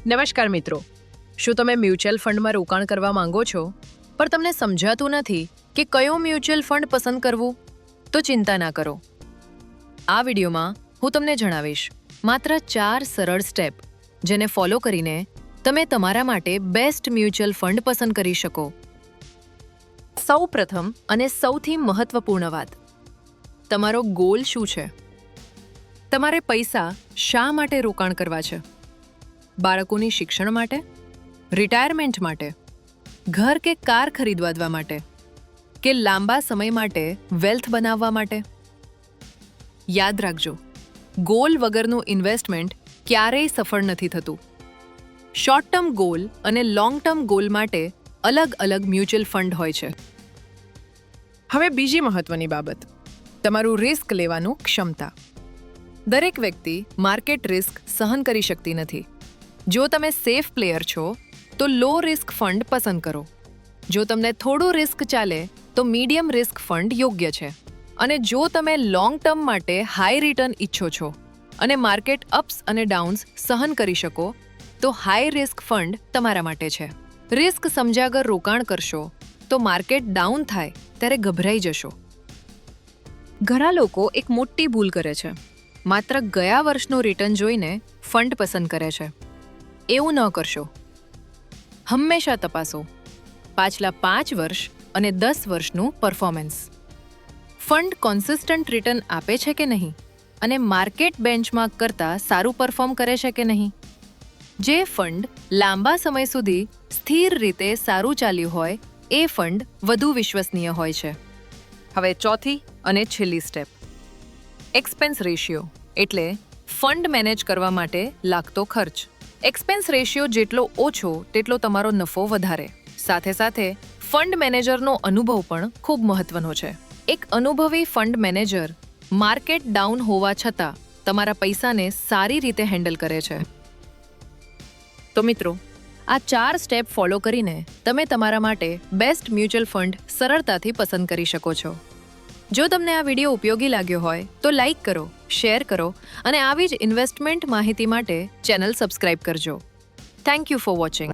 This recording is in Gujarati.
નમસ્કાર મિત્રો, શું તમે મ્યુચ્યુઅલ ફંડમાં રોકાણ કરવા માંગો છો પણ તમને સમજાતું નથી કે કયો મ્યુચ્યુઅલ ફંડ પસંદ કરવું? તો ચિંતા ના કરો. આ વિડીયોમાં હું તમને જણાવીશ માત્ર 4 સરળ સ્ટેપ જેને ફોલો કરીને તમે તમારા માટે બેસ્ટ મ્યુચ્યુઅલ ફંડ પસંદ કરી શકો. સૌપ્રથમ અને સૌથી મહત્વપૂર્ણ વાત, તમારો ગોલ શું છે? તમારે પૈસા શા માટે રોકાણ કરવા છે? બાળકોની શિક્ષણ માટે, રિટાયરમેન્ટ માટે, ઘર કે કાર ખરીદવા માટે, કે લાંબા સમય માટે વેલ્થ બનાવવા માટે? યાદ રાખજો, ગોલ વગરનું ઇન્વેસ્ટમેન્ટ ક્યારેય સફળ નથી થતું. શોર્ટ ટર્મ ગોલ અને લોંગ ટર્મ ગોલ માટે અલગ અલગ મ્યુચ્યુઅલ ફંડ હોય છે. હવે બીજી મહત્વની બાબત, તમારું રિસ્ક લેવાનું ક્ષમતા. દરેક વ્યક્તિ માર્કેટ રિસ્ક સહન કરી શકતી નથી. જો તમે સેફ પ્લેયર છો તો લો રિસ્ક ફંડ પસંદ કરો. જો તમને થોડું રિસ્ક ચાલે તો મીડિયમ રિસ્ક ફંડ યોગ્ય છે. અને જો તમે લોંગ ટર્મ માટે હાઈ રિટર્ન ઈચ્છો છો અને માર્કેટ અપ્સ અને ડાઉન્સ સહન કરી શકો તો હાઈ રિસ્ક ફંડ તમારા માટે છે. રિસ્ક સમજ્યા વગર રોકાણ કરશો તો માર્કેટ ડાઉન થાય ત્યારે ગભરાઈ જશો. ઘણા લોકો એક મોટી ભૂલ કરે છે, માત્ર ગયા વર્ષનું રિટર્ન જોઈને ફંડ પસંદ કરે છે. એવું ન કરશો. હંમેશા તપાસો પાછલા 5 વર્ષ અને 10 વર્ષનું પરફોર્મન્સ. ફંડ કોન્સિસ્ટન્ટ રિટર્ન આપે છે કે નહીં અને માર્કેટ બેન્ચમાર્ક કરતાં સારું પરફોર્મ કરે છે કે નહીં. જે ફંડ લાંબા સમય સુધી સ્થિર રીતે સારું ચાલ્યું હોય એ ફંડ વધુ વિશ્વસનીય હોય છે. હવે ચોથી અને છેલ્લી સ્ટેપ, એક્સપેન્સ રેશિયો એટલે ફંડ મેનેજ કરવા માટે લાગતો ખર્ચ. એક્સપેન્સ રેશિયો જેટલો ઓછો તેટલો તમારો નફો વધારે. સાથે સાથે ફંડ મેનેજરનો અનુભવ પણ ખૂબ મહત્વનો છે. એક અનુભવી ફંડ મેનેજર માર્કેટ ડાઉન હોવા છતાં તમારા પૈસાને સારી રીતે હેન્ડલ કરે છે. તો મિત્રો, આ 4 સ્ટેપ ફોલો કરીને તમે તમારા માટે બેસ્ટ મ્યુચ્યુઅલ ફંડ સરળતાથી પસંદ કરી શકો છો. જો તમને આ વિડીયો ઉપયોગી લાગ્યો હોય તો લાઈક કરો, શેર કરો અને આવી જ ઇન્વેસ્ટમેન્ટ માહિતી માટે ચેનલ સબસ્ક્રાઇબ કરજો. Thank you for watching.